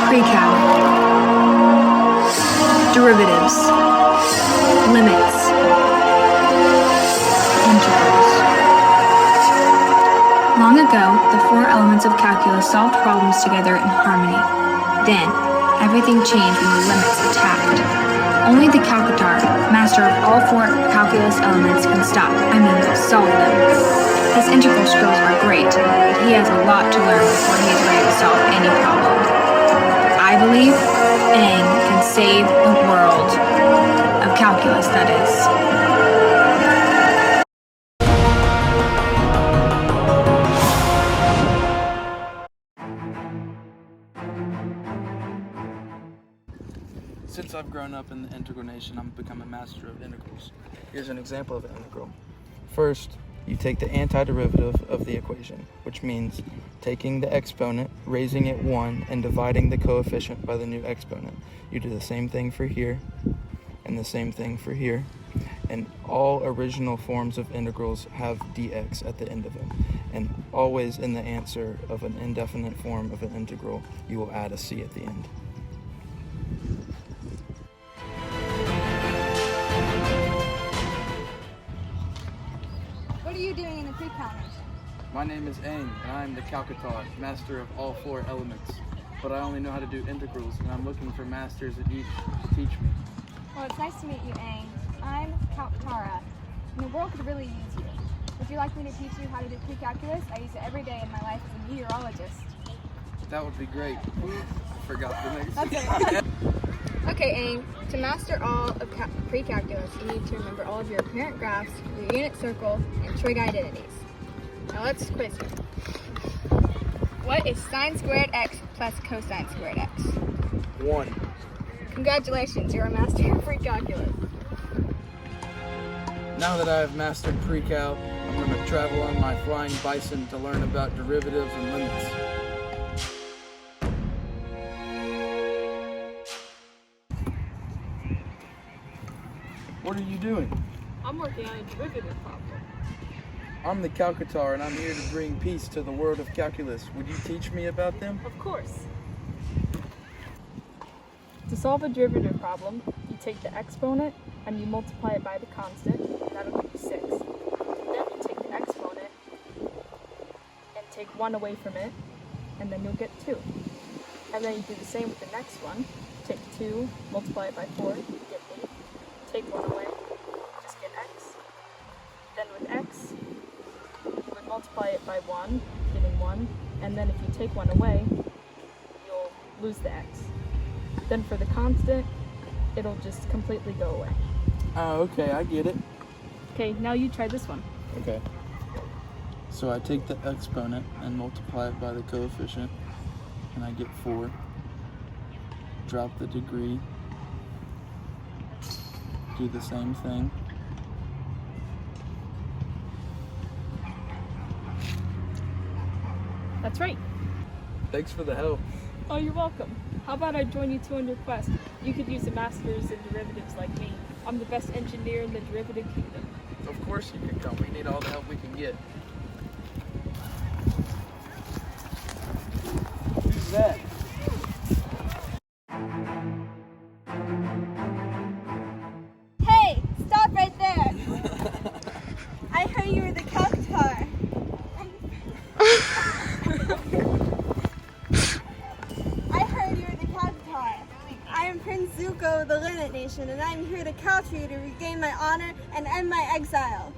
Precal, derivatives, limits, integrals. Long ago, the four elements of calculus solved problems together in harmony. Then, everything changed when the limits attacked. Only the Calcatar, master of all four calculus elements, can solve them. His integral skills are great, but he has a lot to learn before he is ready to solve any problem. But I believe Aang can save the world of calculus, that is. Since I've grown up in the integral nation, I'm become a master of integrals. Here's an example of an integral. First, you take the antiderivative of the equation, which means taking the exponent, raising it 1, and dividing the coefficient by the new exponent. You do the same thing for here, and the same thing for here. And all original forms of integrals have dx at the end of them. And always in the answer of an indefinite form of an integral, you will add a c at the end. What are you doing in the Precal nation? My name is Aang, and I am the Calcatar, master of all four elements. But I only know how to do integrals, and I'm looking for masters at each to teach me. Well, it's nice to meet you, Aang. I'm Calcatara, and the world could really use you. Would you like me to teach you how to do pre-calculus? I use it every day in my life as a meteorologist. That would be great. I forgot the next. That's it. Okay, Aang. To master all of pre-calculus, you need to remember all of your apparent graphs, your unit circle, and trig identities. Now let's quiz you. What is sine squared x plus cosine squared x? 1. Congratulations, you're a master of pre-calculus. Now that I have mastered Precal, I'm going to travel on my flying bison to learn about derivatives and limits. What are you doing? I'm working on a derivative problem. I'm the Calcatar, and I'm here to bring peace to the world of calculus. Would you teach me about them? Of course. To solve a derivative problem, you take the exponent and you multiply it by the constant. That'll give you 6. Then you take the exponent and take 1 away from it, and then you'll get 2. And then you do the same with the next one. Take 2, multiply it by 4, you get 8. Take 1 away, just get x. Then with x, you would multiply it by 1, getting 1. And then if you take 1 away, you'll lose the x. Then for the constant, it'll just completely go away. Oh, okay, I get it. Okay, now you try this one. Okay. So I take the exponent and multiply it by the coefficient, and I get 4. Drop the degree. Do the same thing. That's right. Thanks for the help. Oh, you're welcome. How about I join you two on your quest? You could use a master's in derivatives like me. I'm the best engineer in the derivative kingdom. Of course you can come. We need all the help we can get. Who's that? Hey, stop right there! I heard you were the Calcatar. I am Prince Zuko of the Limit Nation, and I am here to counter you to regain my honor and end my exile.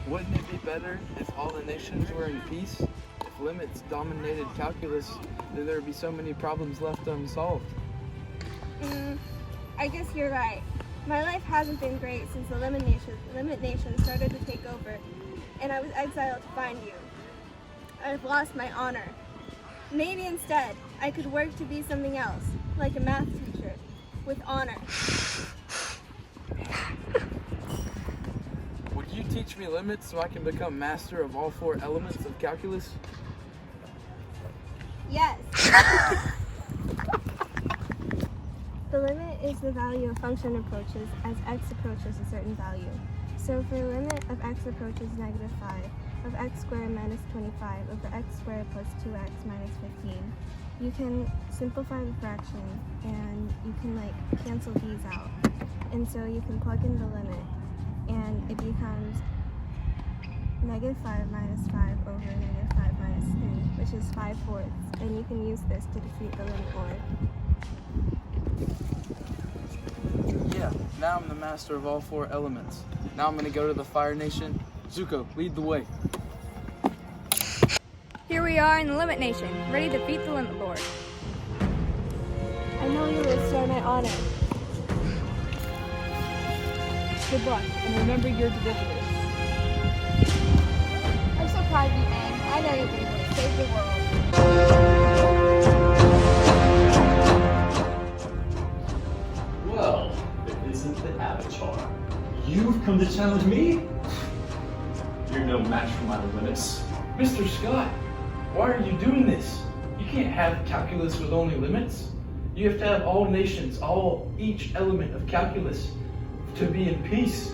Wouldn't it be better if all the nations were in peace? If limits dominated calculus, then there would be so many problems left unsolved. I guess you're right. My life hasn't been great since the Limit Nation started to take over, and I was exiled to find you. I've lost my honor. Maybe instead, I could work to be something else, like a math teacher, with honor. Would you teach me limits so I can become master of all 4 elements of calculus? Yes. The limit is the value a function approaches as x approaches a certain value. So for a limit of x approaches -5, of x squared minus 25 over x squared plus 2x minus 15, you can simplify the fraction and you can cancel these out. And so you can plug in the limit and it becomes negative 5 minus 5 over negative 5 minus 3, which is 5/4. And you can use this to defeat the limit order. Yeah, now I'm the master of all 4 elements. Now I'm gonna go to the Fire Nation. Zuko, lead the way. Here we are in the Limit Nation, ready to beat the Limit Lord. I know you will restore my honor. Good luck, and remember your derivatives. I'm so proud of you, Aang. I know you'll be able to save the world. Well, it isn't the Avatar. You've come to challenge me? You're no match for my limits. Mr. Scott, why are you doing this? You can't have calculus with only limits. You have to have all nations, each element of calculus to be in peace.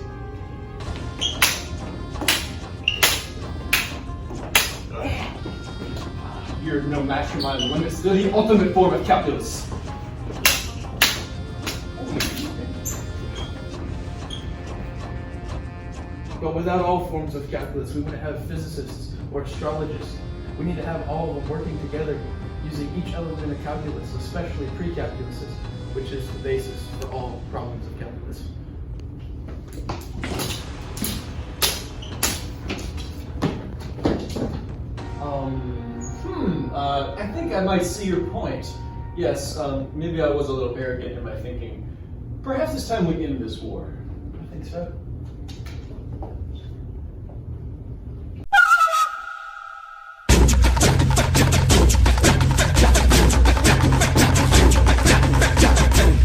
You're no match for my limits. They're the ultimate form of calculus. But without all forms of calculus, we wouldn't have physicists or astrologists. We need to have all of them working together, using each element of calculus, especially pre-calculuses, which is the basis for all problems of calculus. I think I might see your point. Yes, maybe I was a little arrogant in my thinking. Perhaps it's time we end this war. I think so.